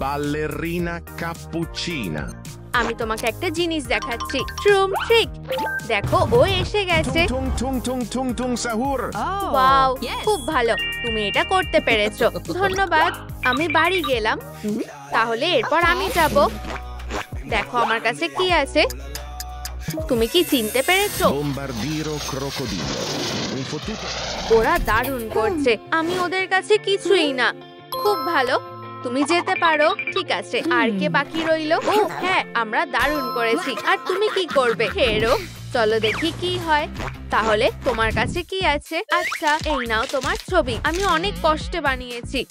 ballerina cappuccina. আমি তোমাকে একটা জিনিস দেখাচ্ছি, ট্রুম ট্রিক। দেখো ও এসে গেছে। Tung tung tung tung tung sahur. Wow, খুব ভালো, তুমি এটা করতে পেরেছো, ধন্যবাদ। আমি বাড়ি গেলাম, তাহলে এরপর আমি যাব। দেখো আমার কাছে কি আছে, তুমি কি চিনতে পেরেছো? Bombardiro crocodilo. Un fottuto. ওরা দারুণ করছে, আমি ওদের কাছে কিছুই না। খুব ভালো, তুমি যেতে পারো। ঠিক আছে, আর কে বাকি রইলো? ও হ্যাঁ, আমরা দারুণ করেছি। আর তুমি কি করবে? হেরো, চলো দেখি কি হয়। তাহলে তোমার কাছে কি আছে? আচ্ছা, এই নাও তোমার ছবি, আমি অনেক কষ্টে বানিয়েছি।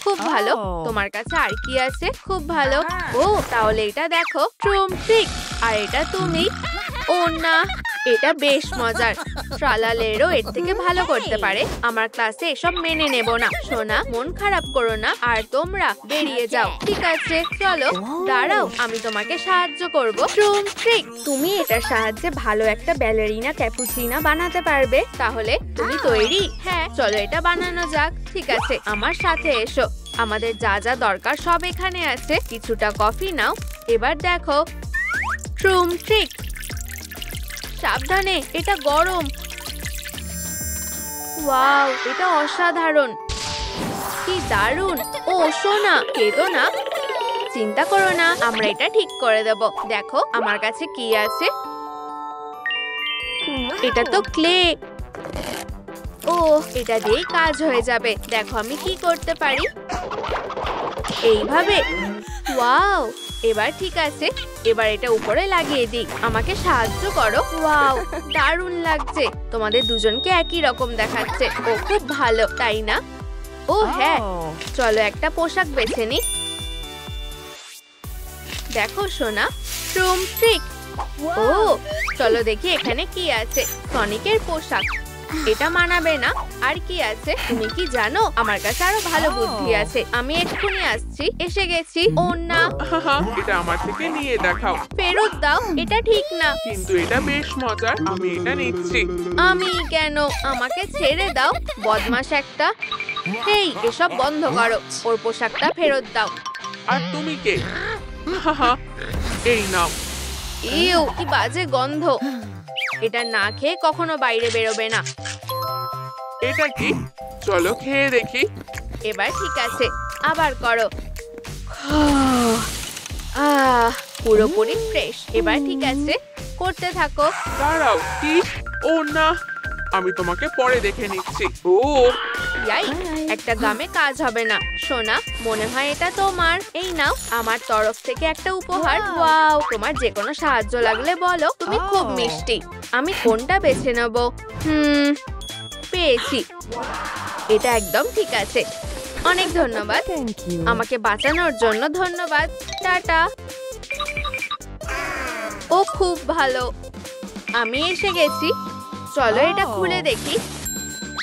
খুব ভালো, তোমার কাছে আর কি আছে? খুব ভালো। ও তাহলে এটা দেখো, ট্রুম ট্রিক। আর এটা তুমি। ও না, এটা বেশ মজার। ট্রালালেরও এর থেকে ভালো করতে পারে। আমার ক্লাসে এসব মেনে নেব না। সোনা, মন খারাপ করো না, আর তোমরা বেরিয়ে যাও। ঠিক আছে, চলো। দাঁড়াও, আমি তোমাকে সাহায্য করব। ট্রুম ট্রিক, তুমি এটার সাহায্যে ভালো একটা ব্যালেরিনা ক্যাপুচিনা বানাতে পারবে। তাহলে তুমি তৈরি? হ্যাঁ, চলো এটা বানানো যাক। ঠিক আছে, আমার সাথে এসো। আমাদের যা যা দরকার সব এখানে আছে। কিছুটা কফি নাও। এবার দেখো, ট্রুম ট্রিক। সাবধানে, এটা গরম। ওয়াও, এটা অসাধারণ, কি দারুণ। ও সোনা, কেঁদো না, চিন্তা করো না, আমরা এটা ঠিক করে দেব। দেখো আমার কাছে কি আছে, এটা তো ক্লে। ও, এটা দিয়েই কাজ হয়ে যাবে। দেখো আমি কি করতে পারি, এইভাবে। ওয়াও, এবার ঠিক আছে, এবার এটা উপরে লাগিয়ে দিই। আমাকে সাহায্য করো। ওয়াও, দারুণ লাগছে। তোমাদের দুজনকে একই রকম দেখাচ্ছে। ও খুব ভালো, তাই না? ও হ্যাঁ, চলো একটা পোশাক বেছে নি। দেখো সোনা, ট্রুম ট্রিক। ও চলো দেখি এখানে কি আছে। সনিকের পোশাক, এটা মানাবে না। আর কি আছে তুমি কি জানো? আমার কাছে আরো ভালো বুদ্ধি আছে। আমি এক্ষুনি আসছি, এসে গেছি। ও না, এটা আমার থেকে নিয়ে দেখাও। ফেরত দাও, এটা ঠিক না। কিন্তু এটা বেশ মজার, আমি এটা নিচ্ছি। আমি কেন? আমাকে ছেড়ে দাও, বদমাশ একটা। এই, এসব বন্ধ করো, ওর পোশাকটা ফেরত দাও। আর তুমি কে? এই নাও। ইউ, কি বাজে গন্ধ। এটা না খেয়ে কখনো বাইরে বেরোবে না। এটা কি? চলো খেয়ে দেখি। এবার ঠিক আছে, আবার করো। পুরোপুরি ফ্রেশ। এবার ঠিক আছে, করতে থাকো। দাঁড়াও, কি? ও না, আমি তোমাকে পরে দেখে নিচ্ছি। ও ইয়াই, একটা গামে কাজ হবে না। সোনা, মনে হয় এটা তোমার। এই নাও, আমার তরফ থেকে একটা উপহার। ওয়াও, তোমার যে কোনো সাহায্য লাগলে বলো, তুমি খুব মিষ্টি। আমি কোনটা বেছে নেব? পেয়েছি, এটা একদম ঠিক আছে। অনেক ধন্যবাদ, আমাকে বাঁচানোর জন্য ধন্যবাদ। টাটা। ও খুব ভালো, আমি এসে গেছি। চলো এটা খুলে দেখি।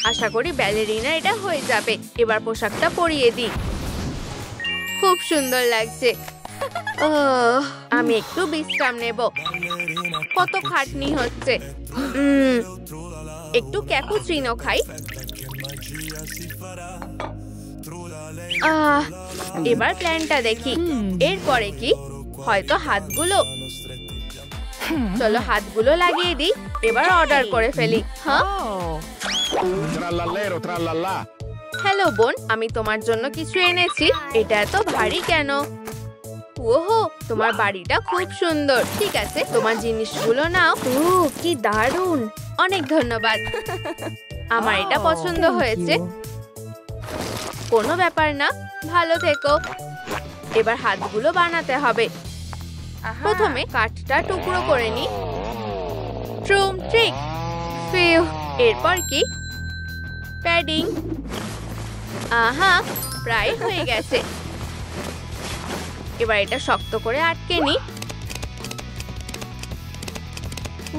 আশা করি ব্যালেরিনা এটা হয়ে যাবে। এবার পোশাকটা পরিয়ে দিই। খুব সুন্দর লাগছে। আমি একটু বিশ্রাম নেব, কত খাটনি হচ্ছে। একটু ক্যাপুচিনো খাই। এবার প্ল্যানটা দেখি। এরপরে কি? হয়তো হাতগুলো। চলো হাতগুলো লাগিয়ে দিই। এবার অর্ডার করে ফেলি। হ্যাঁ, Trallallero trallallà. হ্যালো বোন, আমি তোমার জন্য কিছু এনেছি। এটা এত ভারী কেন? ওহো, তোমার বাড়িটা খুব সুন্দর। ঠিক আছে, তোমার জিনিসগুলো নাও। ও কি দারুণ, অনেক ধন্যবাদ। আমার এটা পছন্দ হয়েছে। কোনো ব্যাপার না, ভালো থেকো। এবার হাতগুলো বানাতে হবে। প্রথমে কাঠটা টুকরো করে নি। ট্রুম ট্রিক। ফিউ, এরপর কি? প্যাডিং। আহা, প্রায় হয়ে গেছে। এবার এটা শক্ত করে আটকে নি।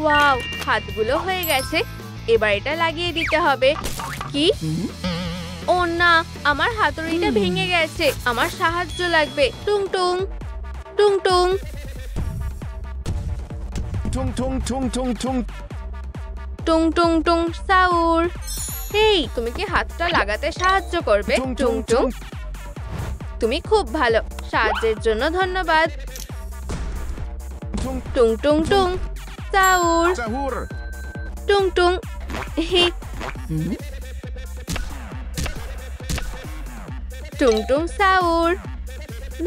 ওয়াও, হাতগুলো হয়ে গেছে। এবার এটা লাগিয়ে দিতে হবে। কি? ও না, আমার হাতুড়িটা ভেঙে গেছে। আমার সাহায্য লাগবে। টুং টুং টুং টুং Tung tung tung tung tung. টুং টুং টুং সাউর। হেই, তুমি কি হাতটা লাগাতে সাহায্য করবে? Tung টুং tung টুং। tung. তুমি খুব ভালো। সাহায্যের জন্য ধন্যবাদ। Tung টুং টুং টুং সাউর sahur. টুং টুং। হি। টুং টুং সাউর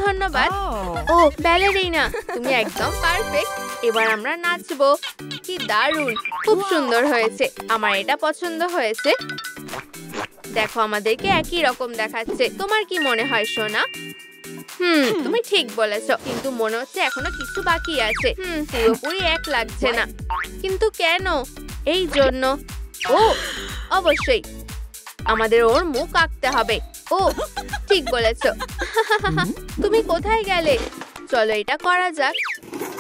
ধন্যবাদ। ও ব্যালেরিনা, তুমি একদম পারফেক্ট। এবার আমরা নাচবো। কি দারুণ, খুব সুন্দর হয়েছে। আমার এটা পছন্দ হয়েছে। দেখো আমাদেরকে একই রকম দেখাচ্ছে। তোমার কি মনে হয় সোনা? তুমি ঠিক বলেছো, কিন্তু মনে হচ্ছে এখনো কিছু বাকি আছে। পুরোপুরি এক লাগছে না। কিন্তু কেন? এই জন্য। ও অবশ্যই আমাদের ওর মুখ আঁকতে হবে। ও ঠিক বলেছো। তুমি কোথায় গেলে? চলো এটা করা যাক।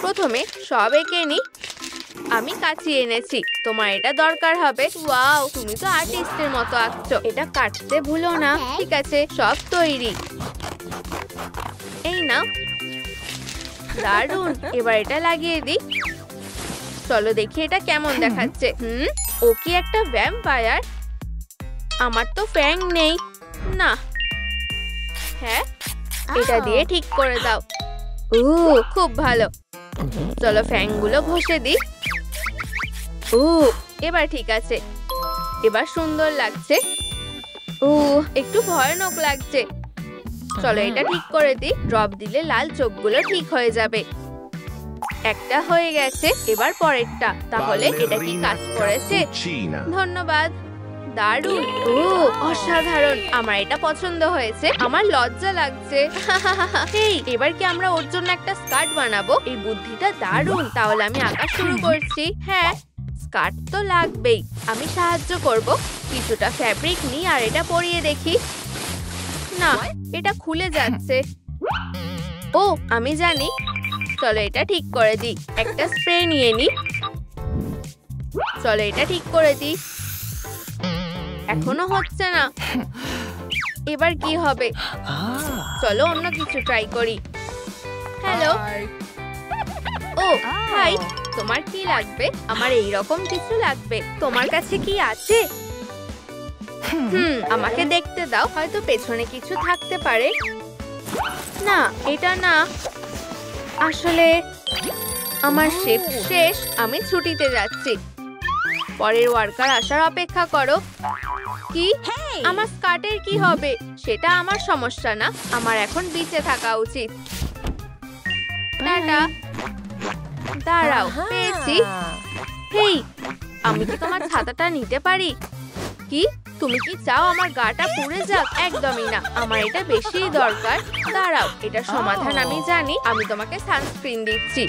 প্রথমে সব এঁকে নি। আমি কাঁচি এনেছি, তোমার এটা দরকার হবে। ওয়াও, তুমি তো আর্টিস্টের মতো আঁকছো। এটা কাটতে ভুলো না। ঠিক আছে, সব তৈরি। এই নাও। দারুণ, এবার এটা লাগিয়ে দিই। চলো দেখি এটা কেমন দেখাচ্ছে। ও কি একটা ভ্যাম্পায়ার? আমার তো ফ্যাং নেই। না, হ্যাঁ, এটা দিয়ে ঠিক করে দাও। খুব ভালো। চলো ফ্যাংগুলো ঘষে দিই। এবার ঠিক আছে। এবার সুন্দর লাগছে। একটু ভয়ানক লাগছে। চলো এটা ঠিক করে দিই। ড্রপ দিলে লাল চোখগুলো ঠিক হয়ে যাবে। একটা হয়ে গেছে, এবার পরেরটা। তাহলে এটা কি কাজ করেছে? Cucina. ধন্যবাদ। দারুণ, অসাধারণ। আমার এটা পছন্দ হয়েছে। আমার লজ্জা লাগছে। এই, এবার কি আমরা ওর জন্য একটা স্কার্ট বানাবো? এই বুদ্ধিটা দারুণ। তাহলে আমি আঁকা শুরু করছি। হ্যাঁ, স্কার্ট তো লাগবেই। আমি সাহায্য করব। কিছুটা ফ্যাব্রিক নিই আর এটা পরিয়ে দেখি। না, এটা খুলে যাচ্ছে। ও, আমি জানি। চলো এটা ঠিক করে দিই। একটা স্প্রে নিয়ে নি। চলো এটা ঠিক করে দিই। এখনো হচ্ছে না। এবার কি হবে? চলো অন্য কিছু ট্রাই করি। হ্যালো। ও হাই, তোমার কি লাগবে? আমার এই রকম কিছু লাগবে। তোমার কাছে কি আছে? আমাকে দেখতে দাও। হয়তো পেছনে কিছু থাকতে পারে। না, এটা না। আসলে আমার শিফট শেষ। আমি ছুটিতে যাচ্ছি। পরের ওয়ার্কার আসার অপেক্ষা করো। কি? আমার স্কার্টের কি হবে? সেটা আমার সমস্যা না। আমার এখন বিচে থাকা উচিত। টাটা। দাঁড়াও, পেয়েছি। হেই, আমি কি তোমার ছাতাটা নিতে পারি? কি? তুমি কি চাও আমার গাটা পুড়ে যাক? একদমই না, আমার এটা বেশি দরকার। দাঁড়াও, এটা সমাধান আমি জানি। আমি তোমাকে সানস্ক্রিন দিচ্ছি।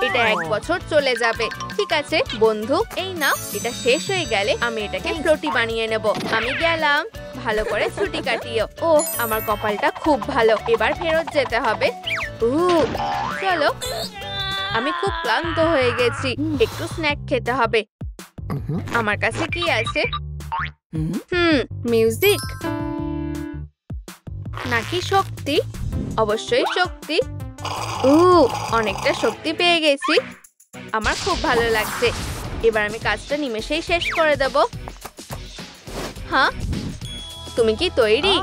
এটা 1 বছর চলে যাবে। ঠিক আছে বন্ধু, এই নাও। এটা শেষ হয়ে গেলে আমি এটাকে ফ্লোটি বানিয়ে নেব। আমি গেলাম। ভালো করে ছুটি কাটিও। আমার কপালটা খুব ভালো। এবার ফেরত যেতে হবে। চলো, আমি খুব ক্লান্ত হয়ে গেছি। একটু স্ন্যাক খেতে হবে। আমার কাছে কি আছে? মিউজিক নাকি শক্তি? অবশ্যই শক্তি। অনেকটা শক্তি পেয়ে গেছি। আমার খুব ভালো লাগছে। এবার আমি কাজটা নিমেষেই শেষ করে দেব। হ্যাঁ, তুমি কি তৈরি?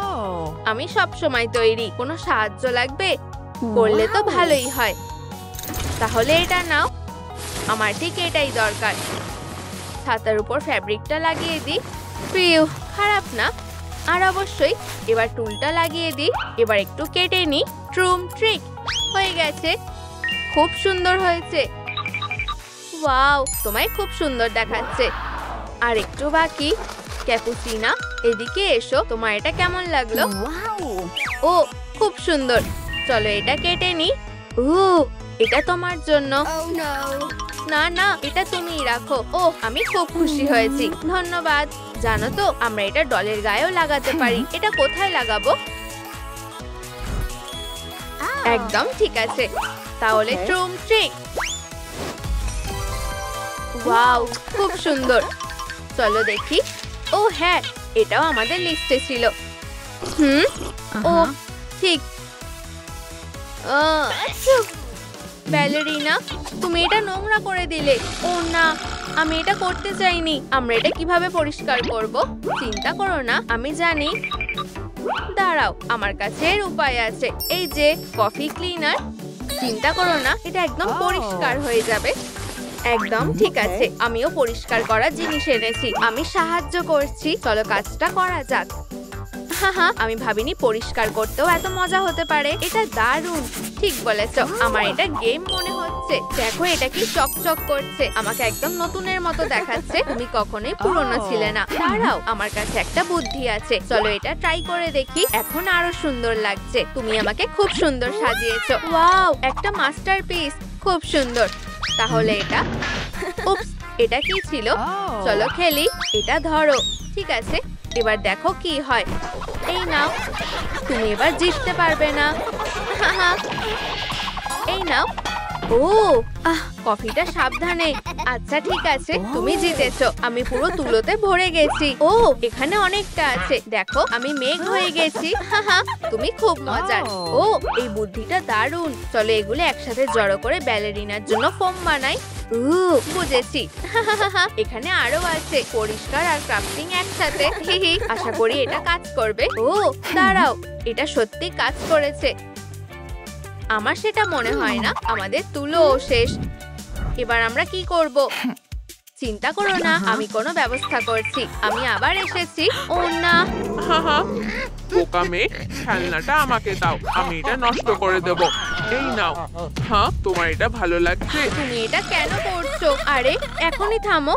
আমি সব সময় তৈরি। কোনো সাহায্য লাগবে? করলে তো ভালোই হয়। তাহলে এটা নাও। আমার ঠিক এটাই দরকার। ছাতার উপর ফ্যাব্রিকটা লাগিয়ে দিই। প্রিয়, খারাপ না। আর অবশ্যই এবার টুলটা লাগিয়ে দিই। এবার একটু কেটে নিই। ট্রুম ট্রিক হয়ে গেছে। খুব সুন্দর হয়েছে। ওয়াও, তোমায় খুব সুন্দর দেখাচ্ছে। আর একটু বাকি। ক্যাপুচিনা, এদিকে এসো। তোমার এটা কেমন লাগলো? ও, খুব সুন্দর। চলো এটা কেটে নিই। এটা তোমার জন্য। না না, এটা তুমিই রাখো। আমি খুব খুশি হয়েছি। ধন্যবাদ। জানো তো, আমরা এটা ডলের গায়েও লাগাতে পারি। এটা কোথায় লাগাবো? একদম ঠিক আছে। তাহলে ট্রুম ট্রিক। ওয়াও, খুব সুন্দর। চলো দেখি। হ্যাঁ, এটাও আমাদের লিস্টে ছিল। ঠিক। ব্যালেরিনা, তুমি এটা নোংরা করে দিলে। না, আমি এটা করতে চাইনি। আমরা এটা কিভাবে পরিষ্কার করব? চিন্তা করো না, আমি জানি। দাঁড়াও, আমার কাছে এর উপায় আছে। এই যে কফি ক্লিনার। চিন্তা করো না, এটা একদম পরিষ্কার হয়ে যাবে। একদম ঠিক আছে, আমিও পরিষ্কার করা জিনিস এনেছি। আমি সাহায্য করছি, চলো কাজটা করা যাক। আমি ভাবিনি পরিষ্কার করতেও এত মজা হতে পারে। এটা দারুণ, ঠিক বলেছো। আমার এটা গেম মনে হচ্ছে। দেখো এটা কি চকচক করছে, আমাকে একদম নতুনের মতো দেখাচ্ছে। তুমি কখনোই পুরনো ছিলে না। দাঁড়াও, আমার কাছে একটা বুদ্ধি আছে, চলো এটা ট্রাই করে দেখি। এখন আরো সুন্দর লাগছে। তুমি আমাকে খুব সুন্দর সাজিয়েছো। ওয়াও, একটা মাস্টারপিস, খুব সুন্দর। তাহলে এটা, উপস, এটা কি ছিল? চলো খেলি। এটা ধরো। ঠিক আছে, এবার দেখো কি হয়। এই নাও, তুমি এবার জিততে পারবে না। এই নাও। ও কফিটা সাবধানে। আচ্ছা ঠিক আছে, তুমি জিতেছো। আমি পুরো তুলোতে ভরে গেছি। ও এখানে অনেকটা আছে, দেখো আমি মেঘ হয়ে গেছি। তুমি খুব মজার। ও এই বুদ্ধিটা দারুণ। চলো এগুলো একসাথে জড়ো করে ব্যালেরিনার জন্য ফোম বানাই। বুঝেছি। এখানে আরো আছে, পরিষ্কার আর ক্রাফটিং একসাথে। আশা করি এটা কাজ করবে। ও দাঁড়াও, এটা সত্যি কাজ করেছে। আমার সেটা মনে হয় না। আমাদের তুলো শেষ। এবার আমরা কি করব? চিন্তা করো না, আমি কোনো ব্যবস্থা করছি। আমি আবার এসেছি। ও না, বোকা মেয়ে, খেলনাটা আমাকে দাও, আমি এটা নষ্ট করে দেব। এই নাও। হ্যাঁ, তোমার এটা ভালো লাগছে? তুমি এটা কেন করছো? আরে এখনই থামো,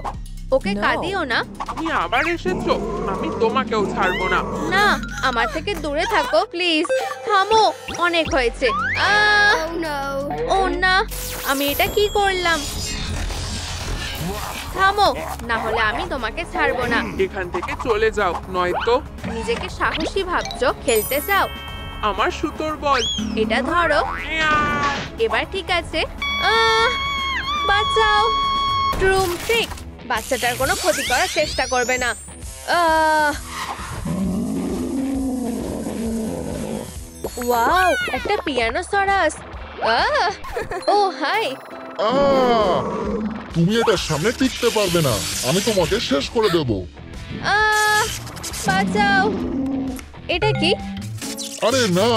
ওকে কাঁদিও না। তুমি আবার এসেছো, আমি তোমাকেও ছাড়বো না। না, আমার থেকে দূরে থাকো প্লিজ। থামো, অনেক হয়েছে। ও না, আমি এটা কি করলাম? থামো, না হলে আমি তোমাকে ছাড়বো না। এখান থেকে চলে যাও, নয়তো। নিজেকে সাহসী ভাবছো, খেলতে চাও? আমার সুতোর বল। এটা ধরো। এবার ঠিক আছে। বাঁচাও। ট্রুম ট্রিক, বাচ্চাটার কোনো ক্ষতি করার চেষ্টা করবে না। ওয়াও, একটা পিয়ানো সরাস। ও হাই। তুমি এটার সামনে টিকতে পারবে না, আমি তোমাকে শেষ করে দেব। বাঁচাও। এটা কি? আরে না,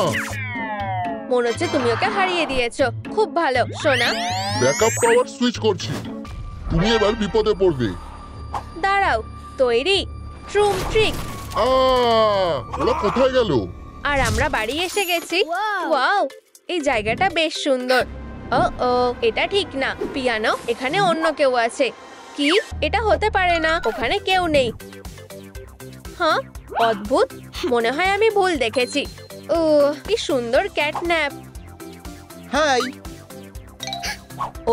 মনে হচ্ছে তুমি ওকে হারিয়ে দিয়েছো। খুব ভালো সোনা। ব্যাকআপ পাওয়ার সুইচ করছি, তুমি এবার বিপদে পড়বে। দাঁড়াও, তৈরি? ট্রুম ট্রিক। ওরা কোথায় গেল? আর আমরা বাড়ি এসে গেছি। ওয়াও, এই জায়গাটা বেশ সুন্দর। ও এটা ঠিক না। পিয়ানো, এখানে অন্য কেউ আছে। কি? এটা হতে পারে না, ওখানে কেউ নেই। হ্যাঁ, অদ্ভুত। মনে হয় আমি ভুল দেখেছি। ও কি সুন্দর ক্যাটন্যাপ। হাই।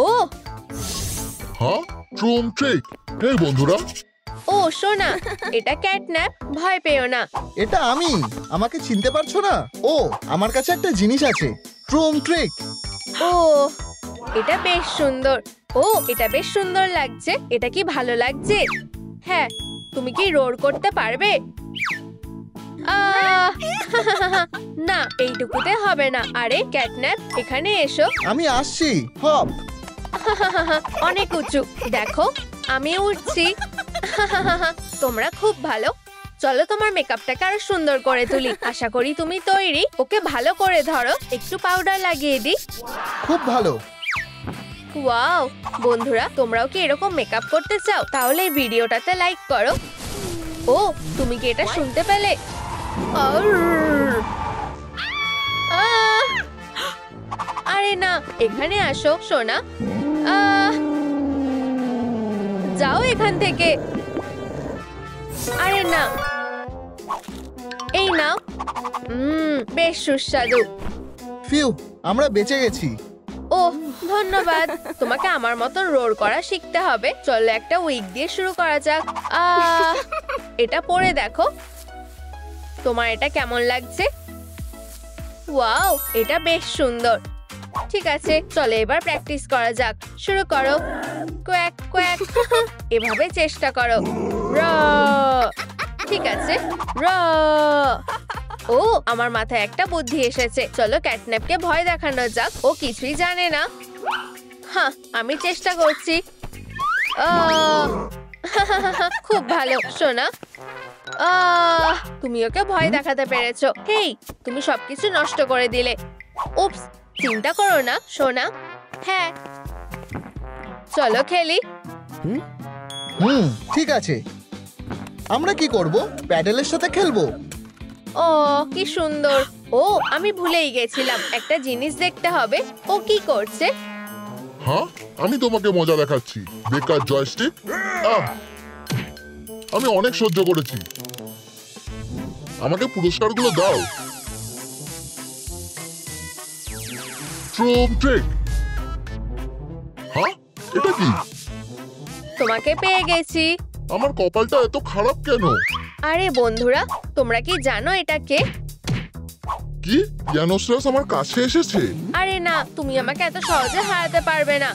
ও হ্যাঁ, ট্রুম ট্রিক। এই বন্ধুরা, ও সোনা, এটা ক্যাটন্যাপ, ভয় পেও না। এটা আমি। আমাকে চিনতে পারছো না? ও আমার কাছে একটা জিনিস আছে, ট্রুম ট্রিক। ও এটা বেশ সুন্দর। ও এটা বেশ সুন্দর লাগছে। এটা কি ভালো লাগছে? হ্যাঁ, তুমি কি রোর করতে পারবে? না, এইটুকুতে হবে না। আরে ক্যাটন্যাপ, এখানে এসো। আমি আসছি। হপ। অনেক উঁচু, দেখো আমি উঠছি। তোমরা খুব ভালো। চলো তোমার মেকআপটাকে আরো সুন্দর করে তুলি। আশা করি তুমি তৈরি। ওকে ভালো করে ধরো, একটু পাউডার লাগিয়ে দিই। খুব ভালো। ওয়াও, বন্ধুরা তোমরাও কি এরকম মেকআপ করতে চাও? তাহলে এই ভিডিওটাতে লাইক করো। ও তুমি কি এটা শুনতে পেলে? আরে না, এখানে আসো সোনা। যাও এখান থেকে। আরে না, এই নাও। বেশ সুস্বাদু। ফিউ, আমরা বেঁচে গেছি। ওহ ধন্যবাদ। তোমাকে আমার মতন রোল করা শিখতে হবে। চলো একটা উইক দিয়ে শুরু করা যাক। এটা পরে দেখো, তোমার এটা কেমন লাগছে? ওয়াও, এটা বেশ সুন্দর। ঠিক আছে, চলো এবার প্র্যাকটিস করা যাক। শুরু করো। Quack quack. এভাবে চেষ্টা করো। র। ঠিক আছে, র। ও আমার মাথায় একটা বুদ্ধি এসেছে। চলো ক্যাটন্যাপকে ভয় দেখানো যাক। ও কিছুই জানে না। হ্যাঁ, আমি চেষ্টা করছি। খুব ভালো সোনা। তুমি ওকে ভয় দেখাতে পেরেছো। হেই, তুমি সবকিছু নষ্ট করে দিলে। উপস, চিন্তা করো না সোনা। হ্যাঁ, চলো খেলি। ঠিক আছে। আমরা কি করব? প্যাডেলের সাথে খেলবো। ও কি সুন্দর। ও আমি ভুলেই গেছিলাম, একটা জিনিস দেখতে হবে। ও কি করছে? হ্যাঁ, আমি তোমাকে মজা দেখাচ্ছি। বেকার জয়স্টিক। আমি অনেক সহ্য করেছি, আমাকে পুরস্কারগুলো দাও। ট্রুম ট্রিক। হ্যাঁ, এটা কি? তোমাকে পেয়ে গেছি। আমার কপালটা এত খারাপ কেন? আরে বন্ধুরা, তোমরা কি জানো এটা কে? কি পিয়ানোসরাস আমার কাছে এসেছে? আরে না, তুমি আমাকে এত সহজে হারাতে পারবে না।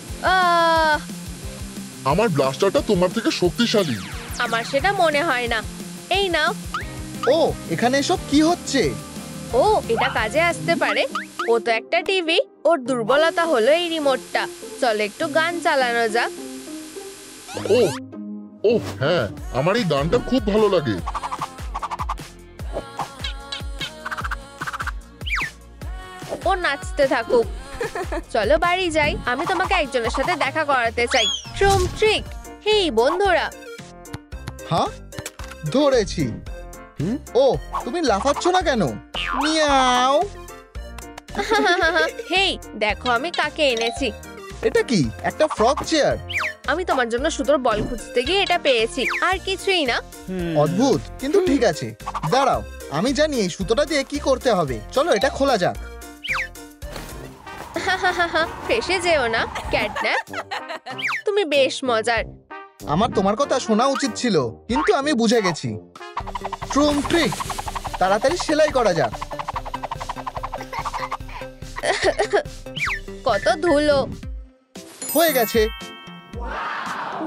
আমার ব্লাস্টারটা তোমার থেকে শক্তিশালী। আমার সেটা মনে হয় না। এই নাও। ও, এখানে এসব কি হচ্ছে? ও, এটা কাজে আসতে পারে। ও তো একটা টিভি, ওর দুর্বলতা হলো এই রিমোটটা। চলো একটু গান চালানো যাক। ও ও হ্যাঁ, আমার এই গানটা খুব ভালো লাগে। ও নাচতে থাকুক। চলো বাড়ি যাই, আমি তোমাকে একজনের সাথে দেখা করাতে চাই। ট্রুম ট্রিক। হেই বন্ধুরা। হ্যাঁ, ধরেছি। ও, তুমি লাফাচ্ছ না কেন? মিয়াও। হেই দেখো আমি কাকে এনেছি। এটা কি? একটা ফ্রক চেয়ার? আমি তোমার জন্য সুতোর বল খুঁজতে গিয়ে এটা পেয়েছি, আর কিছুই না। অদ্ভুত, কিন্তু ঠিক আছে। দাঁড়াও, আমি জানি এই সুতোটা দিয়ে কি করতে হবে। চলো এটা খোলা যাক। ফেসে যেও না ক্যাটন্যাপ, তুমি বেশ মজার। আমার তোমার কথা শোনা উচিত ছিল, কিন্তু আমি বুঝে গেছি। ট্রুম ট্রিক, তাড়াতাড়ি সেলাই করা যাক। কত ধুলো। হয়ে গেছে।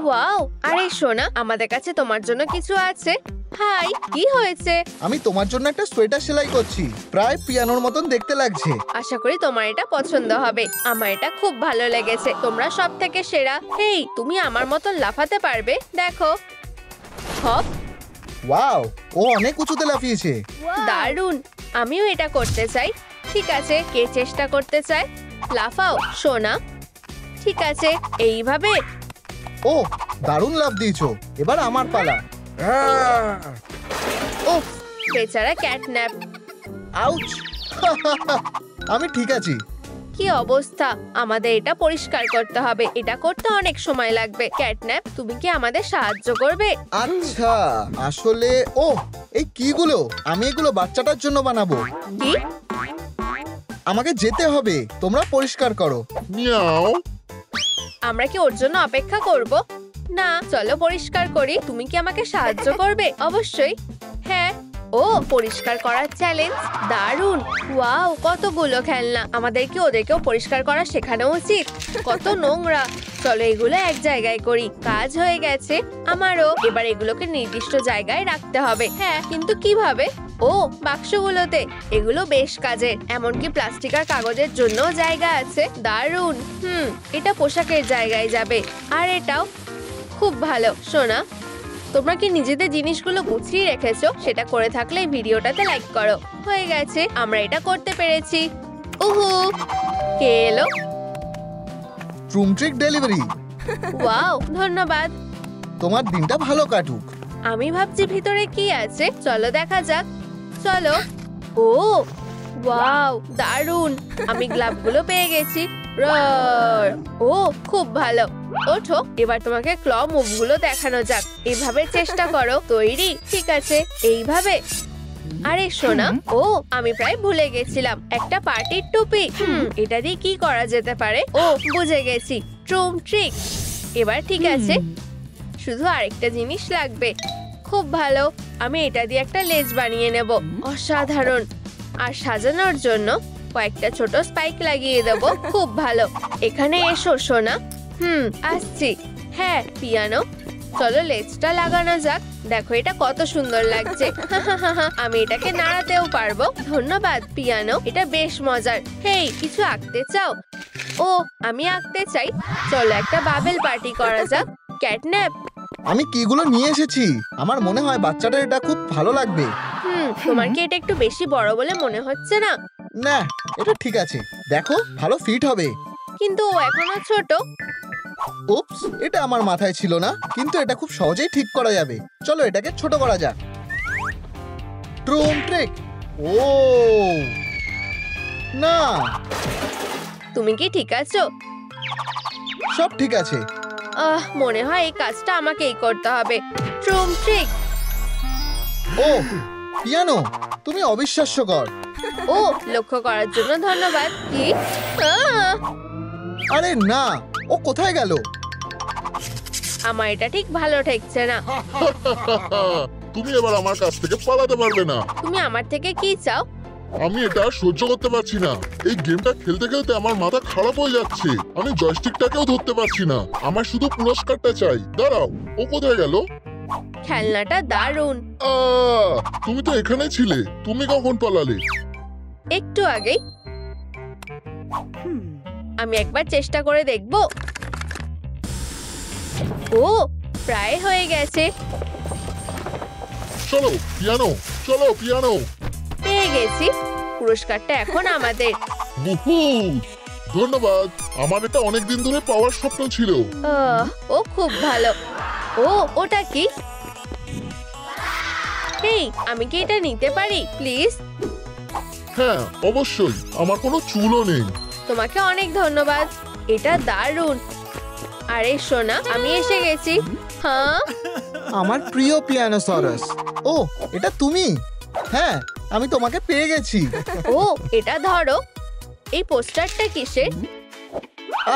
ওয়াও, আরে সোনা, আমাদের কাছে তোমার জন্য কিছু আছে। হাই, কি হয়েছে? আমি তোমার জন্য একটা সোয়েটার সেলাই করছি, প্রায় পিয়ানোর মতন দেখতে লাগছে। আশা করি তোমার এটা পছন্দ হবে। আমার এটা খুব ভালো লেগেছে। তোমরা সব থেকে সেরা। হেই, তুমি আমার মতন লাফাতে পারবে? দেখো। হপ। ওয়াও, ও অনেক উঁচুতে লাফিয়েছে। দারুণ, আমিও এটা করতে চাই। ঠিক আছে, কে চেষ্টা করতে চায়? লাফাও সোনা। ঠিক আছে, এইভাবে। ও, দারুণ লাফ দিয়েছো। এবার আমার পালা। উফ, বেচারা ক্যাটন্যাপ। আউচ। আমি ঠিক আছি। কি অবস্থা, আমাদের এটা পরিষ্কার করতে হবে। এটা করতে অনেক সময় লাগবে। ক্যাটন্যাপ, তুমি কি আমাদের সাহায্য করবে? আচ্ছা, আসলে ও এই কিগুলো, আমি এগুলো বাচ্চাটার জন্য বানাবো। কি? আমাকে যেতে হবে, তোমরা পরিষ্কার করো। মিয়াও। আমরা কি ওর জন্য অপেক্ষা করব? না, চলো পরিষ্কার করি। তুমি কি আমাকে সাহায্য করবে? অবশ্যই। হ্যাঁ। ও, পরিষ্কার করার চ্যালেঞ্জ, দারুণ। ওয়াও, কতগুলো খেলনা। আমাদের কি ওদেরকেও পরিষ্কার করা শেখানো উচিত? কত নোংরা। চলো এগুলো এক জায়গায় করি। কাজ হয়ে গেছে আমারও। এবার এগুলোকে নির্দিষ্ট জায়গায় রাখতে হবে। হ্যাঁ, কিন্তু কিভাবে? ও, বাক্সগুলোতে। এগুলো বেশ কাজের। এমনকি প্লাস্টিক আর কাগজের জন্য জায়গা আছে। দারুণ। এটা পোশাকের জায়গায় যাবে। আর এটাও খুব ভালো। সোনা, তোমরা কি নিজেদের জিনিসগুলো গুছিয়ে রেখেছো? সেটা করে থাকলে ভিডিওটাতে লাইক করো। হয়ে গেছে, আমরা এটা করতে পেরেছি। উহু, কে এলো? ট্রুম ট্রিক ডেলিভারি। ওয়াও, ধন্যবাদ। তোমার দিনটা ভালো কাটুক। আমি ভাবছি ভিতরে কি আছে। চলো দেখা যাক। চলো। ও ওয়াও, দারুণ। আমি গ্লাভগুলো পেয়ে গেছি। রর। ও, খুব ভালো। ওঠো, এবার তোমাকে ক্ল মুভগুলো দেখানো যাক। এভাবে চেষ্টা করো। তৈরি? ঠিক আছে, এইভাবে। আরে সোনা, ও আমি প্রায় ভুলে গেছিলাম। একটা পার্টির টুপি। এটা দিয়ে কি করা যেতে পারে? ও, বুঝে গেছি। ট্রুম ট্রিক। এবার ঠিক আছে, শুধু আরেকটা জিনিস লাগবে। খুব ভালো, আমি এটা দিয়ে একটা লেজ বানিয়ে নেব। অসাধারণ। আর সাজানোর জন্য কয়েকটা ছোট স্পাইক লাগিয়ে দেব। খুব ভালো। এখানে এসো সোনা। আসছি। হ্যাঁ, পিয়ানো, চলো লেজটা লাগানো যাক। দেখো এটা কত সুন্দর লাগছে। আমি এটাকে নাড়াতেও পারবো। ধন্যবাদ পিয়ানো, এটা বেশ মজার। হেই, কিছু আঁকতে চাও? ও, আমি আঁকতে চাই। চলো একটা বাবেল পার্টি করা যাক। ক্যাটন্যাপ, আমি কিগুলো নিয়ে এসেছি। আমার মনে হয় বাচ্চাটার এটা খুব ভালো লাগবে। তোমার কি এটা একটু বেশি বড় বলে মনে হচ্ছে না? না, এটা ঠিক আছে। দেখো, ভালো ফিট হবে। কিন্তু ও এখনো ছোট। উপস, এটা আমার মাথায় ছিল না, কিন্তু এটা খুব সহজেই ঠিক করা যাবে। চলো এটাকে ছোট করা যাক। ট্রুম ট্রিক। ও না, তুমি কি ঠিক আছো? সব ঠিক আছে। মনে হয় এই কাজটা আমাকেই করতে হবে। ট্রুম ট্রিক। ও পিয়ানো, তুমি অবিশ্বাস্যকর। ও, লক্ষ্য করার জন্য ধন্যবাদ। কি? আহ! আরে না, ও কোথায় গেল? আমার এটা ঠিক ভালো ঠেকছে না। তুমি এবার আমার কাছ থেকে পালাতে পারবে না। তুমি আমার থেকে কি চাও? আমি এটা সহ্য করতে পারছি না। এই গেমটা খেলতে খেলতে আমার মাথা খারাপ হয়ে যাচ্ছে। আমি জয়স্টিকটাকেও ধরতে পারছি না। আমার শুধু পুরস্কারটা চাই। দাঁড়াও, ও কোথায় গেল? খেলনাটা দারুণ। তুমি তো এখানে ছিলে। তুমি কখন পালালে? একটু আগেই। আমি একবার চেষ্টা করে দেখব। ও, প্রায় হয়ে গেছে। চলো পিয়ানো, চলো পিয়ানো। পেয়ে গেছি। পুরস্কারটা এখন আমাদের। উহু, ধন্যবাদ। আমার এটা অনেকদিন ধরে পাওয়ার স্বপ্ন ছিল। ও খুব ভালো। ও, ওটা কি? হেই, আমি কি এটা নিতে পারি প্লিজ? হ্যাঁ, অবশ্যই। আমার কোনো চুলও নেই। তোমাকে অনেক ধন্যবাদ। এটা দারুণ। আরে সোনা, আমি এসে গেছি। হ্যাঁ, আমার প্রিয় পিয়ানোসরাস। ও, এটা তুমি? হ্যাঁ, আমি তোমাকে পেয়ে গেছি। ও, এটা ধরো। এই পোস্টারটা কিসের?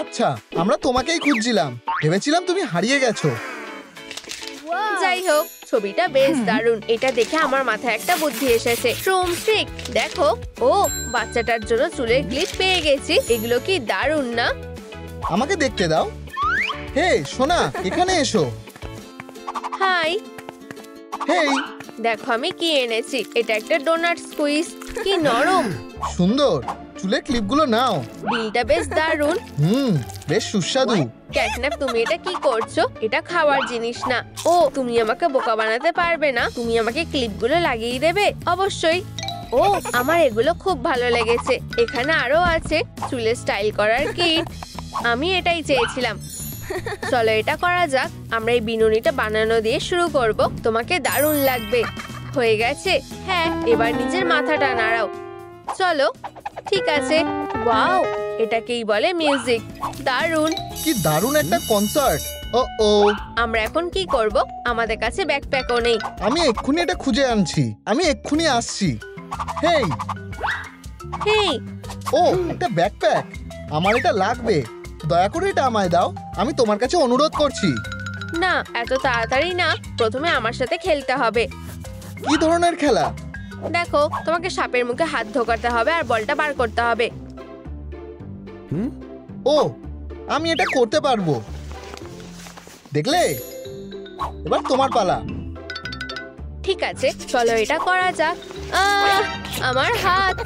আচ্ছা, আমরা তোমাকেই খুঁজছিলাম। ভেবেছিলাম তুমি হারিয়ে গেছো। যাই হোক, ছবিটা বেশ দারুণ। এটা দেখে আমার মাথায় একটা বুদ্ধি এসেছে। ট্রুম ট্রিক। দেখো, ও বাচ্চাটার জন্য চুলের ক্লিপ পেয়ে গেছি। এগুলো কি দারুণ না? আমাকে দেখতে দাও। হে সোনা, এখানে এসো। হাই, হেই, দেখো আমি কি এনেছি। এটা একটা ডোনাট স্কুইজ। কি নরম। সুন্দর। চুলের ক্লিপগুলো নাও। বিলটা বেশ দারুণ। বেশ সুস্বাদু। ক্যাটন্যাপ, তুমি এটা কি করছো? এটা খাওয়ার জিনিস না। ও, তুমি আমাকে বোকা বানাতে পারবে না। তুমি আমাকে ক্লিপগুলো লাগিয়ে দেবে। অবশ্যই। ও, আমার এগুলো খুব ভালো লেগেছে। এখানে আরো আছে চুলে স্টাইল করার কিট। আমি এটাই চেয়েছিলাম। চলো এটা করা যাক। আমরা এই বিনুনিটা বানানো দিয়ে শুরু করব। তোমাকে দারুণ লাগবে। হয়ে গেছে? হ্যাঁ, এবার নিজের মাথাটা নাড়াও। চলো, ঠিক আছে। ওয়াও, এটাকেই বলে মিউজিক। দারুণ। কি দারুণ একটা কনসার্ট। ও, আমরা এখন কি করব? আমাদের কাছে ব্যাকপ্যাকও নেই। আমি এক্ষুনি এটা খুঁজে আনছি। আমি এক্ষুনি আসছি। হেই, হেই, ও একটা ব্যাকপ্যাক। আমার এটা লাগবে। দয়া করে এটা আমায় দাও। আমি তোমার কাছে অনুরোধ করছি। না, এত তাড়াতাড়ি না। প্রথমে আমার সাথে খেলতে হবে। কি ধরনের খেলা? দেখো, তোমাকে সাপের মুখে হাত ঢোকাতে হবে আর বলটা বার করতে হবে। ও, আমি এটা করতে পারবো। দেখলে? এবার তোমার পালা। ঠিক আছে, চলো এটা করা যাক। আমার হাত।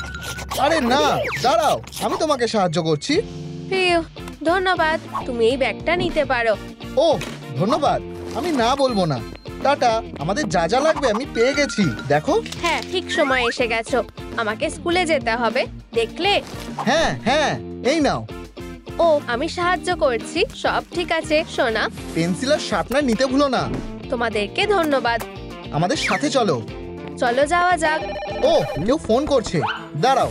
আরে না, দাঁড়াও, আমি তোমাকে সাহায্য করছি। ফিউ, ধন্যবাদ। তুমি এই ব্যাগটা নিতে পারো। ও, ধন্যবাদ। আমি না বলবো না। টাটা। আমাদের যা যা লাগবে আমি পেয়ে গেছি। দেখো। হ্যাঁ, ঠিক সময় এসে গেছো। আমাকে স্কুলে যেতে হবে। দেখলে? হ্যাঁ হ্যাঁ, এই নাও। ও, আমি সাহায্য করছি। সব ঠিক আছে সোনা। পেন্সিল আর শার্পনার নিতে ভুলো না। তোমাদেরকে ধন্যবাদ। আমাদের সাথে চলো। চলো যাওয়া যাক। ও, কেউ ফোন করছে। দাঁড়াও।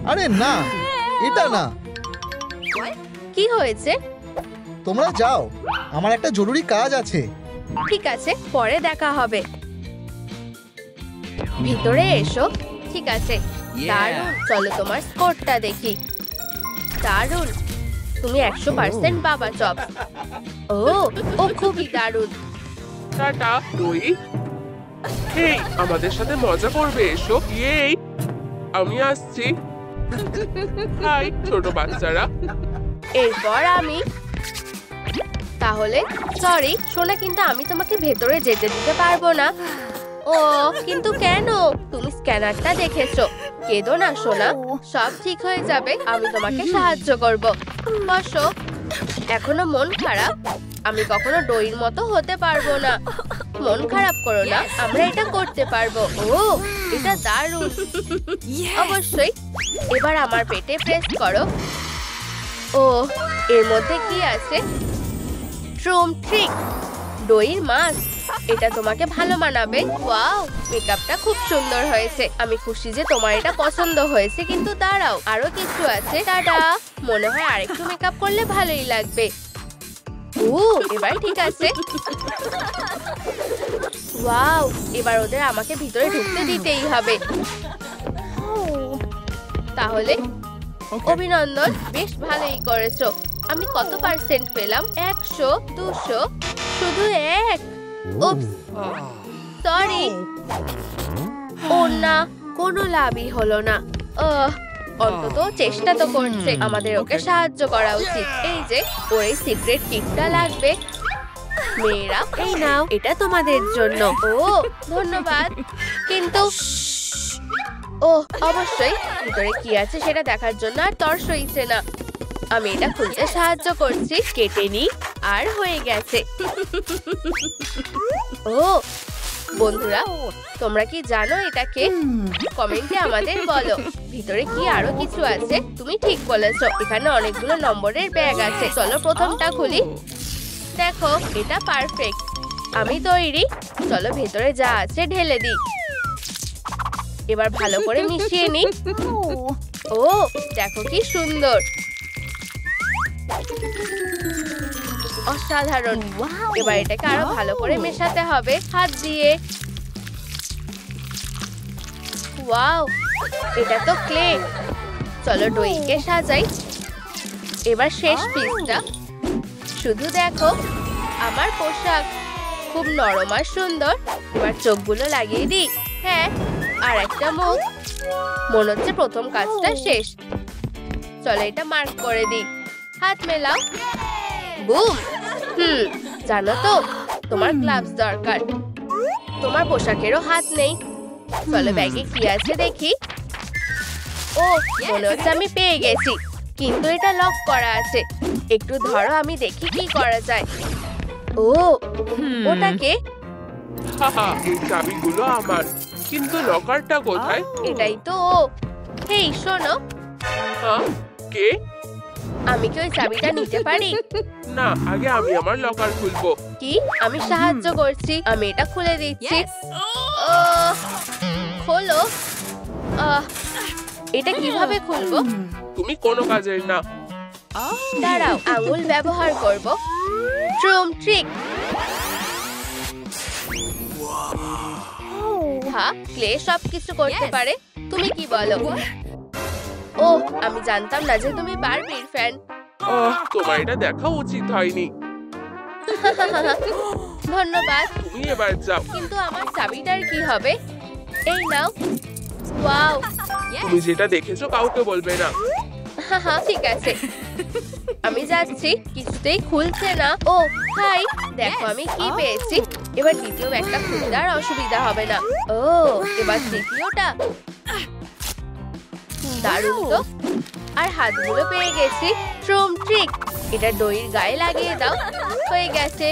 আরে না, এটা না। কি হয়েছে? তোমরা যাও, আমার একটা জরুরি কাজ আছে। ঠিক আছে, পরে দেখা হবে। ভিতরে এসো। ঠিক আছে। দারুণ। চলো তোমার স্কোরটা দেখি। দারুণ। তুমি 100% পাবা চপ। ও খুবই দারুণ। টাটা তুই। হেই, আমাদের সাথে মজা করবে এসো। এই, আমি আসছি। হাই ছোট বাচ্চারা। এরপর আমি। তাহলে সরি সোনা, কিন্তু আমি তোমাকে ভেতরে যেতে দিতে পারবো না। ও, কিন্তু কেন? তুমি স্ক্যানারটা দেখেছো। কেঁদো না সোনা, সব ঠিক হয়ে যাবে। আমি তোমাকে সাহায্য করব। বসো। এখনো মন খারাপ? আমি কখনো ডইর মতো হতে পারবো না। মন খারাপ করো না, আমরা এটা করতে পারবো। ও, এটা দারুণ। অবশ্যই। এবার আমার পেটে প্রেস করো। ও, এর মধ্যে কি আছে? ট্রুম ট্রিক, ডইর মাস্ক। এটা তোমাকে ভালো মানাবে। ওয়াও, মেকআপটা খুব সুন্দর হয়েছে। আমি খুশি যে তোমার এটা পছন্দ হয়েছে, কিন্তু দাঁড়াও, আরো কিছু আছে। টাটা। মনে হয় আরেকটু মেকআপ করলে ভালোই লাগবে। ও, এবার ঠিক আছে। ওয়াও, এবার ওদের আমাকে ভিতরে ঢুকতে দিতেই হবে। তাহলে অভিনন্দন, বেশ ভালোই করেছো। আমি কত পার্সেন্ট পেলাম? 100, 200, শুধু 1। উপস, সরি। ও না, কোনো লাভই হলো না। অন্তত চেষ্টা তো করছে। আমাদের ওকে সাহায্য করা উচিত। এই যে, ওর এই সিক্রেট টিপটা লাগবে। মেয়েরা, এই নাও, এটা তোমাদের জন্য। ও, ধন্যবাদ। কিন্তু ও, অবশ্যই ভিতরে কি আছে সেটা দেখার জন্য আর তর সইছে না। আমি এটা খুলতে সাহায্য করছি। কেটে নি, আর হয়ে গেছে। ও বন্ধুরা, তোমরা কি জানো এটাকে? কমেন্টে আমাদের বলো। ভিতরে কি আরো কিছু আছে? তুমি ঠিক বলেছো, এখানে অনেকগুলো নম্বরের ব্যাগ আছে। চলো প্রথমটা খুলি। দেখো, এটা পারফেক্ট। আমি তৈরি। চলো ভেতরে যা আছে ঢেলে দিই। এবার ভালো করে মিশিয়ে নি। ও, দেখো কি সুন্দর, অসাধারণ। এবার এটাকে আরো ভালো করে মেশাতে হবে হাত দিয়ে। ওয়াও, এটা তো ক্লে। চলো ডইকে সাজাই। এবার শেষ পিসটা। শুধু দেখো, আমার পোশাক খুব নরম আর সুন্দর। এবার চোখগুলো লাগিয়ে দিই। হ্যাঁ, আর একটা মুখ। মনে হচ্ছে প্রথম কাজটা শেষ। চলো এটা মার্ক করে দিই। হাত মেলাও। বুম। জানো তো, তোমার গ্লাভস দরকার। তোমার পোশাকেরও হাত নেই। চলো ব্যাগে কি আছে দেখি। ও, মনে হচ্ছে আমি পেয়ে গেছি, কিন্তু এটা লক করা আছে। একটু ধরো, আমি দেখি কি করা যায়। ও, ওটাকে এই চাবিগুলো আমার, কিন্তু লকারটা কোথায়? এটাই তো ও। হেই শোনো, হ্যাঁ, কে? আমি কি ওই চাবিটা নিতে পারি? না, আগে আমি আমার লকার খুলবো। কি? আমি সাহায্য করছি। আমি এটা খুলে দিচ্ছি। আহ, খোলো। এটা কিভাবে খুলবো? তুমি কোনো কাজের না। দাঁড়াও, আঙুল ব্যবহার করব। ট্রুম ট্রিক। হ্যাঁ, ক্লে সবকিছু করতে পারে। তুমি কি বলো? ও, আমি জানতাম না যে তুমি বারবির ফ্যান। তোমার এটা দেখা উচিত হয়নি। ধন্যবাদ। তুমি এবার যাও। কিন্তু আমার চাবিটার কি হবে? এই নাও। ওয়াও, তুমি যেটা দেখেছো কাউকে বলবে না। ঠিক আছে, আমি যাচ্ছি। কিছুতেই খুলছে না। ও হাই, দেখো আমি কি পেয়েছি। এবার দ্বিতীয় ব্যাগটা খুলতে আর অসুবিধা হবে না। ও, এবার তৃতীয়টা। দারুণ তো। আর হাতগুলো পেয়ে গেছি। ট্রুম ট্রিক। এটা ডইর গায়ে লাগিয়ে দাও। হয়ে গেছে।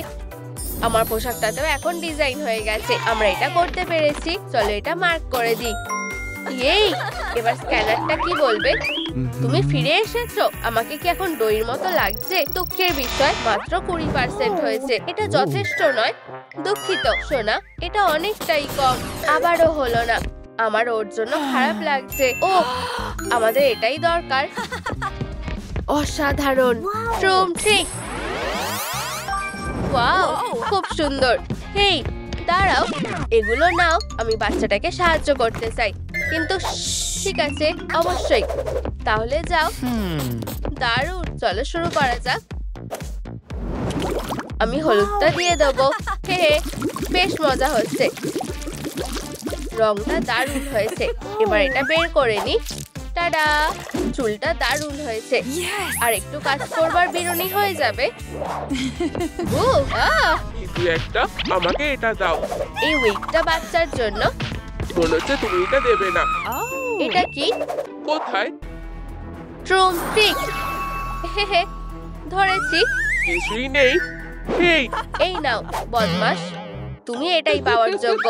আমার পোশাকটাতেও এখন ডিজাইন হয়ে গেছে। আমরা এটা করতে পেরেছি। চলো এটা মার্ক করে দিই। এই, এবার স্ক্যানারটা কি বলবে? তুমি ফিরে এসেছো। আমাকে কি এখন ডইর মতো লাগছে? দুঃখের বিষয়, মাত্র 20% হয়েছে। এটা যথেষ্ট নয়। দুঃখিত সোনা, এটা অনেকটাই কম। আবারও হলো না। আমার ওর জন্য খারাপ লাগছে। ও, আমাদের এটাই দরকার। অসাধারণ। ট্রুম ট্রিক। ওয়াও, খুব সুন্দর। হেই দাঁড়াও, এগুলো নাও। আমি বাচ্চাটাকে সাহায্য করতে চাই। কিন্তু ঠিক আছে, অবশ্যই। তাহলে যাও। দারুণ, চলো শুরু করা যাক। আমি হলুদটা দিয়ে দেবো। হে, বেশ মজা হচ্ছে। রংটা দারুণ হয়েছে। এবার এটা বের করে নি। টাডা, চুলটা দারুণ হয়েছে। আর একটু কাজ করবার বিরুনি হয়ে যাবে। কিছু একটা, আমাকে এটা দাও। এই উইকটা বাচ্চার জন্য। মনে হচ্ছে তুমি এটা দেবে না। এটা কি? কোথায়? ট্রুম ট্রিক। ধরেছি। কিছুই নেই। এই এই নাও বদমাস, তুমি এটাই পাওয়ার যোগ্য।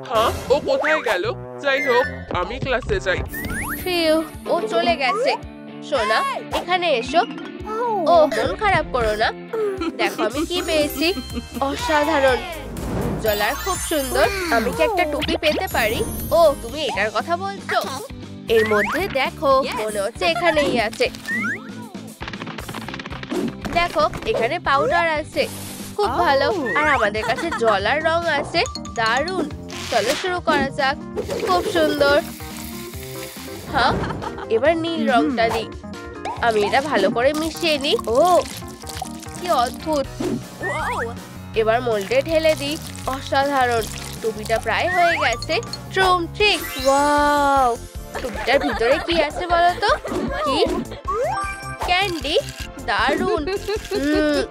হ্যাঁ, ও কোথায় গেল? যাই হোক, আমি ক্লাসে যাই। ফিউ, ও চলে গেছে। সোনা, এখানে এসো। ও, মন খারাপ করো না। দেখো আমি কি পেয়েছি। অসাধারণ, জলার খুব সুন্দর। আমি কি একটা টুপি পেতে পারি? ও, তুমি এটার কথা বলছো? এর মধ্যে দেখো, মনে হচ্ছে এখানেই আছে। দেখো, এখানে পাউডার আছে, খুব ভালো। আর আমাদের কাছে জলার রং আছে, দারুণ। চলো শুরু করা যাক। খুব সুন্দর। হ্যাঁ, এবার নীল রংটা নিই। আমি এটা ভালো করে মিশিয়ে নিই। ও, কি অদ্ভুত। এবার মোল্ডে ঢেলে দিই। অসাধারণ, টুপিটা প্রায় হয়ে গেছে। ট্রুম ট্রিক, ওয়াও। টুপিটার ভিতরে কি আছে বলো তো? কি ক্যান্ডি? দারুণ,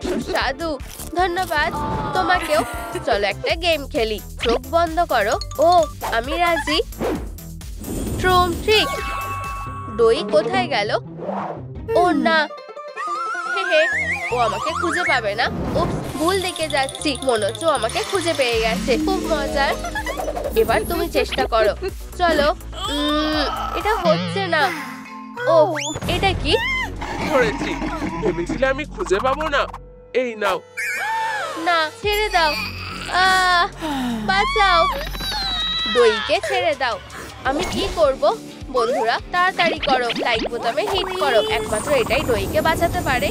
সুস্বাদু। ধন্যবাদ তোমাকেও। চলো একটা গেম খেলি। চোখ বন্ধ করো। ও, আমি রাজি। ট্রুম ট্রিক। দই কোথায় গেল? ও না, হে হে, ও আমাকে খুঁজে পাবে না। উপস, ভুল দিকে যাচ্ছি। মনে হচ্ছে ও আমাকে খুঁজে পেয়ে গেছে। খুব মজার। এবার তুমি চেষ্টা করো। চলো। এটা হচ্ছে না। ও, এটা কি? ধরেছি। ভেবেছিলে আমি খুঁজে পাবো না? এই নাও। না, ছেড়ে দাও। বাঁচাও। দইকে ছেড়ে দাও। আমি কি করব? বন্ধুরা তাড়াতাড়ি করো, লাইক বোতামে হিট করো। একমাত্র এটাই দইকে বাঁচাতে পারে।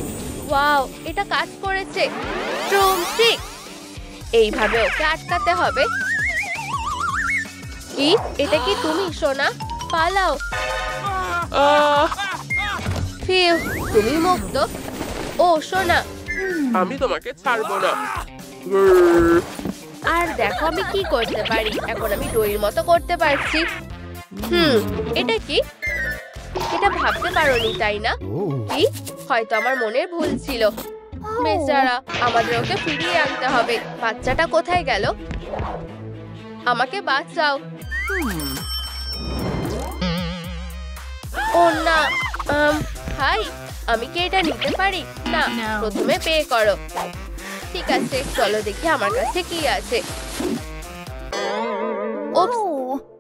ওয়াও, এটা কাজ করেছে। ট্রুম ট্রিক। এইভাবে ওকে আটকাতে হবে। কি? এটা কি তুমি সোনা? পালাও। ফিউ, তুমি মুক্ত। ও সোনা, আমি তোমাকে ছাড়বো না। আর দেখো আমি কি করতে পারি। এখন আমি দইয়ের মতো করতে পারছি। এটা কি? এটা ভাবতে পারোনি তাই না? কি? হয়তো আমার মনের ভুল ছিল। বেচারা, আমাদের ওকে ফিরিয়ে আনতে হবে। বাচ্চাটা কোথায় গেল? আমাকে বাঁচাও। ও না, হাই, আমি কি এটা নিতে পারি? না, প্রথমে পে করো। ঠিক আছে, চলো দেখি আমার কাছে কি আছে। উপস,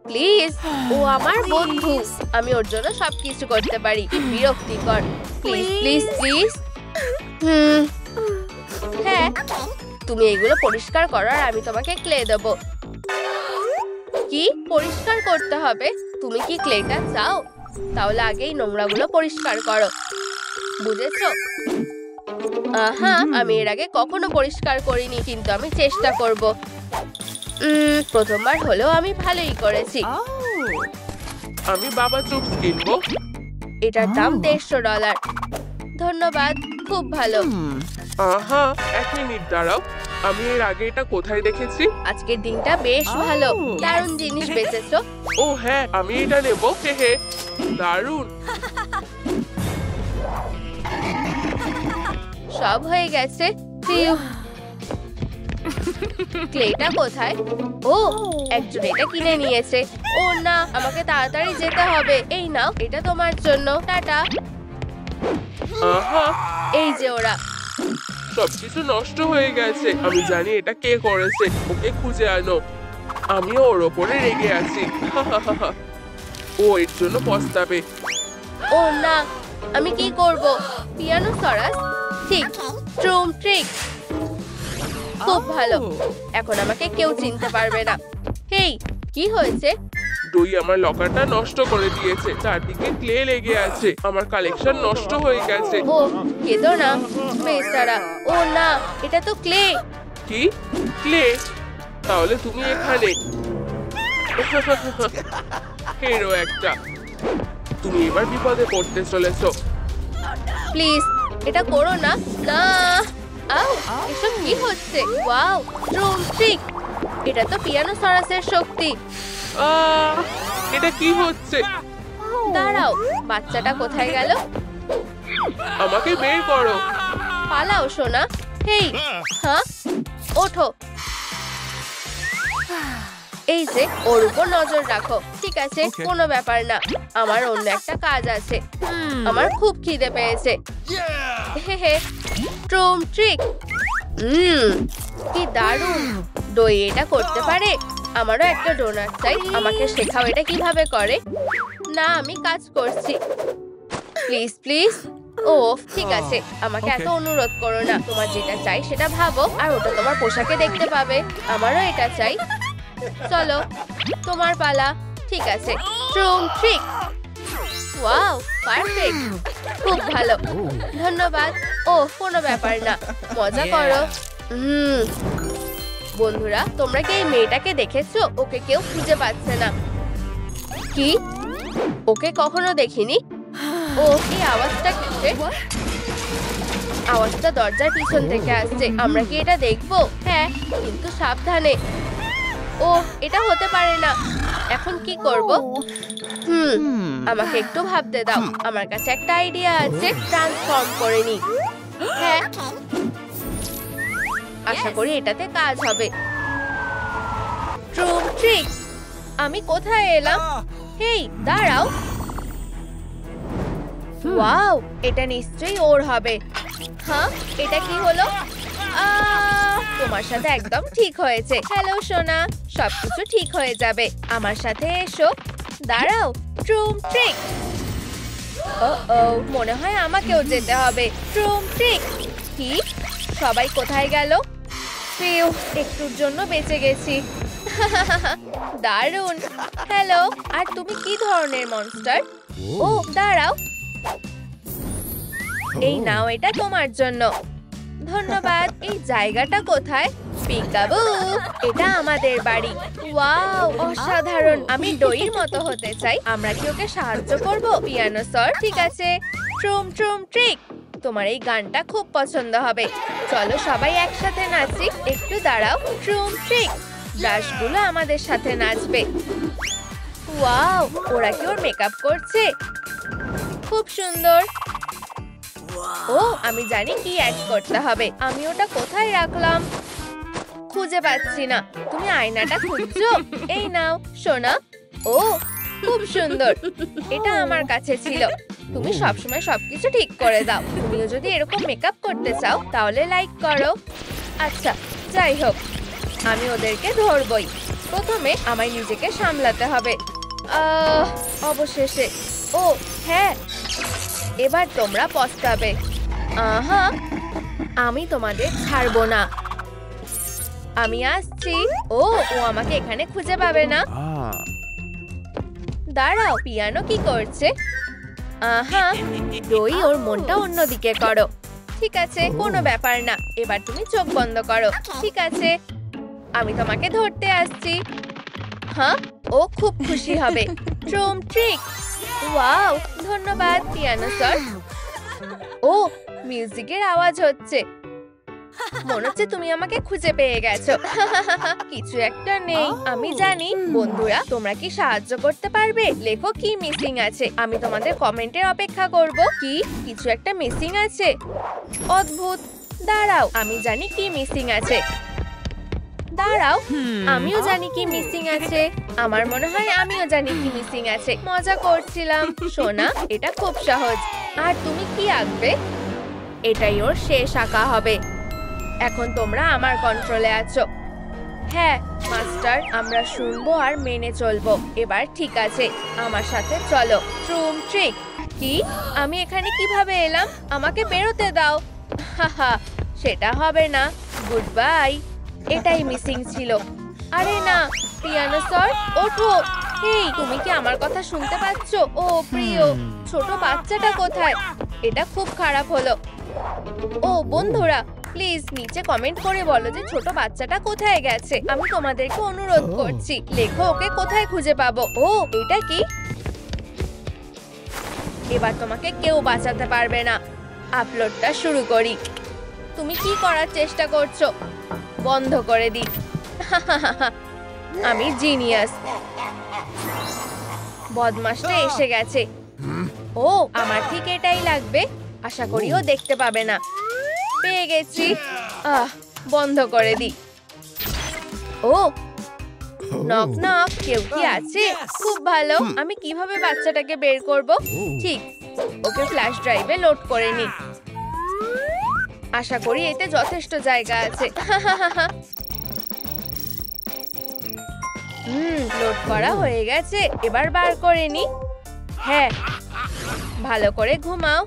প্লিজ, ও আমার বন্ধু। আমি ওর জন্য সবকিছু করতে পারি। বিরক্তিকর। Please please please. হ্যাঁ, তুমি এগুলো পরিষ্কার করো আর আমি তোমাকে ক্লে দেবো। কি পরিষ্কার করতে হবে? তুমি কি ক্লেটা চাও? তাহলে আগেই নোংরাগুলো পরিষ্কার করো, বুঝেছো? হ্যাঁ, আমি এর আগে কখনো পরিষ্কার করিনি, কিন্তু আমি চেষ্টা করব। প্রথমবার হলেও আমি ভালোই করেছি। আমি বাবা চিপস কিনবো। এটার দাম $150। ধন্যবাদ, খুব ভালো। আহা, 1 মিনিট দাঁড়াও। আমি এর আগে এটা কোথায় দেখেছি? আজকের দিনটা বেশ ভালো, দারুণ জিনিস বেচেছো। ও হ্যাঁ, আমি এটা নেব। হে হে, দারুণ। সব হয়ে গেছে। ফিউ, ক্লেটা কোথায়? ও, একজন এটা কিনে নিয়েছে। ও না, আমাকে তাড়াতাড়ি যেতে হবে। এই নাও, এটা তোমার জন্য। টাটা। আহা, এই যে ওরা। সবকিছু নষ্ট হয়ে গেছে। আমি জানি এটা কে করেছে। ওকে খুঁজে আনো। আমিও ওর ওপরে রেগে আছি। ও এর জন্য পস্তাবে। ও না, আমি কি করব? পিয়ানো সরাস? ঠিক, ট্রুম ট্রিক। খুব ভালো, এখন আমাকে কেউ চিনতে পারবে না। হেই, কি হয়েছে? দই আমার লকারটা নষ্ট করে দিয়েছে। চারদিকে ক্লে লেগে আছে। আমার কালেকশন নষ্ট হয়ে গেছে। ও, কেঁদো না বেচারা। ও না, এটা তো ক্লে। কি? ক্লে? তাহলে তুমি এখানে। হেরো একটা। তুমি এবার বিপদে পড়তে চলেছো। প্লিজ, এটা করো না। না, আউ, এসব কি হচ্ছে? ওয়াও, ট্রুম ট্রিক। এটা তো পিয়ানো সরাসের শক্তি। এটা কি হচ্ছে? দাঁড়াও, বাচ্চাটা কোথায় গেল? আমাকে বের করো। পালাও সোনা। হেই, হ্যাঁ, ওঠো। এই যে, ওর উপর নজর রাখো। ঠিক আছে, কোনো ব্যাপার না। আমার অন্য একটা কাজ আছে। আমার খুব খিদে পেয়েছে। হে হে, ট্রুম ট্রিক। কি দারুণ! দই এটা করতে পারে? আমারও একটা ডোনাট চাই, আমাকে শেখাও এটা কিভাবে করে। না, আমি কাজ করছি। Please please. ও ঠিক আছে, আমাকে এত অনুরোধ করো না। তোমার যেটা চাই সেটা ভাবো, আর ওটা তোমার পোশাকে দেখতে পাবে। আমারও এটা চাই। চলো, তোমার পালা। ঠিক আছে, ট্রুম ট্রিক। ওয়াও, পারফেক্ট, খুব ভালো, ধন্যবাদ। ও কোনো ব্যাপার না, মজা করো। বন্ধুরা, তোমরা কি এই মেয়েটাকে দেখেছো? ওকে কেউ খুঁজে পাচ্ছে না। কি? ওকে কখনো দেখিনি। ও, এই আওয়াজটা কিসের? আওয়াজটা দরজার পিছন থেকে আসছে। আমরা কি এটা দেখবো? হ্যাঁ, কিন্তু সাবধানে। ও, এটা হতে পারে না। এখন কি করব? আমাকে একটু ভাবতে দাও। আমার কাছে একটা আইডিয়া আছে, ট্রান্সফর্ম করে নি। হ্যাঁ, আশা করি এটাতে কাজ হবে। ট্রুম ট্রিক। আমি কোথায় এলাম? হেই, দাঁড়াও। ওয়াও, এটা নিশ্চয়ই ওর হবে। হ্যাঁ, এটা কি হলো? তোমার সাথে একদম ঠিক হয়েছে। হ্যালো সোনা, সবকিছু ঠিক হয়ে যাবে। আমার সাথে এসো। দাঁড়াও, ট্রুম ট্রিক। ও, মনে হয় আমাকেও যেতে হবে। ট্রুম ট্রিক। কি? সবাই কোথায় গেল? ফিউ, একটুর জন্য বেঁচে গেছি। দারুণ। হ্যালো, আর তুমি কি ধরনের মনস্টার? ও, দাঁড়াও। এই নাও, এটা তোমার জন্য। ধন্যবাদ। এই জায়গাটা কোথায়? পিকাবু, এটা আমাদের বাড়ি। ওয়াও, অসাধারণ। আমি দইয়ের মতো হতে চাই। আমরা কি ওকে সাহায্য করব? পিয়ানো স্যার, ঠিক আছে। ট্রুম ট্রুম ট্রিক। তোমার এই গানটা খুব পছন্দ হবে। চলো সবাই একসাথে নাচি। একটু দাঁড়াও। ট্রুম ট্রিক। ব্রাশগুলো আমাদের সাথে নাচবে। ওয়াও, ওরা কি ওর মেকআপ করছে? খুব সুন্দর। ও, আমি জানি কি অ্যাড করতে হবে। আমি ওটা কোথায় রাখলাম? খুঁজে পাচ্ছি না। তুমি আয়নাটা খুঁজছো? এই নাও সোনা। ও, খুব সুন্দর। এটা আমার কাছে ছিল। তুমি সবসময় সবকিছু ঠিক করে দাও। তুমিও যদি এরকম মেকআপ করতে চাও তাহলে লাইক করো। আচ্ছা, যাই হোক, আমি ওদেরকে ধরবই। প্রথমে আমায় নিজেকে সামলাতে হবে। অবশেষে। ও হ্যাঁ, এবার তোমরা পস্তাবে। আহা, আমি তোমাদের ছাড়বো না। আমি আসছি। ও আমাকে এখানে খুঁজে পাবে না। দাঁড়াও, পিয়ানো কি করছে? আহা, দই ওর মনটা অন্যদিকে করো। ঠিক আছে, কোনো ব্যাপার না। এবার তুমি চোখ বন্ধ করো। ঠিক আছে, আমি তোমাকে ধরতে আসছি। হ্যাঁ, ও খুব খুশি হবে। ট্রুম ট্রিক। ওয়াও, ধন্যবাদ পিয়ানো স্যার। ও, মিউজিকের আওয়াজ হচ্ছে। মনে হচ্ছে তুমি আমাকে খুঁজে পেয়ে গেছো। কিছু একটা নেই, আমি জানি। বন্ধুরা, তোমরা কি সাহায্য করতে পারবে? লেখো কি মিসিং আছে। আমি তোমাদের কমেন্টের অপেক্ষা করব। কি? কিছু একটা মিসিং আছে? অদ্ভুত। দাঁড়াও, আমি জানি কি মিসিং আছে। দাঁড়াও, আমিও জানি কি মিসিং আছে। আমার মনে হয় আমিও জানি কি মিসিং আছে। মজা করছিলাম। সোনা, এটা খুব সহজ। আর তুমি কি আঁকবে? এটাই ওর শেষ আঁকা হবে। এখন তোমরা আমার কন্ট্রোলে আছো। হ্যাঁ মাস্টার, আমরা শুনবো আর মেনে চলবো। এবার ঠিক আছে, আমার সাথে চলো। ট্রুম ট্রিক। কি? আমি এখানে কিভাবে এলাম? আমাকে বেরোতে দাও। হাহা, সেটা হবে না। Good bye. এটাই মিসিং ছিল। আরে না, পিয়ানো স্যার, ওঠো। হেই, তুমি কি আমার কথা শুনতে পাচ্ছ? ও প্রিয়, ছোট বাচ্চাটা কোথায়? এটা খুব খারাপ হলো। ও বন্ধুরা, প্লিজ নিচে কমেন্ট করে বলো যে ছোট বাচ্চাটা কোথায় গেছে। আমি তোমাদেরকে অনুরোধ করছি, লেখো ওকে কোথায় খুঁজে পাবো। ও, এটা কি? এবার তোমাকে কেউ বাঁচাতে পারবে না। আপলোডটা শুরু করি। তুমি কি করার চেষ্টা করছো? বন্ধ করে দি। আমি জিনিয়াস। বদমাশটা এসে গেছে। ও, আমার ঠিক এটাই লাগবে। আশা করি ও দেখতে পাবে না। পেয়ে গেছি। বন্ধ করে দি। ও, নক নক, কেউ কি আছে? খুব ভালো। আমি কিভাবে বাচ্চাটাকে বের করব? ঠিক, ওকে ফ্ল্যাশ ড্রাইভে লোড করে নি। আশা করি এতে যথেষ্ট জায়গা আছে। লোড করা হয়ে গেছে, এবার বার করে নি। হ্যাঁ, ভালো করে ঘুমাও।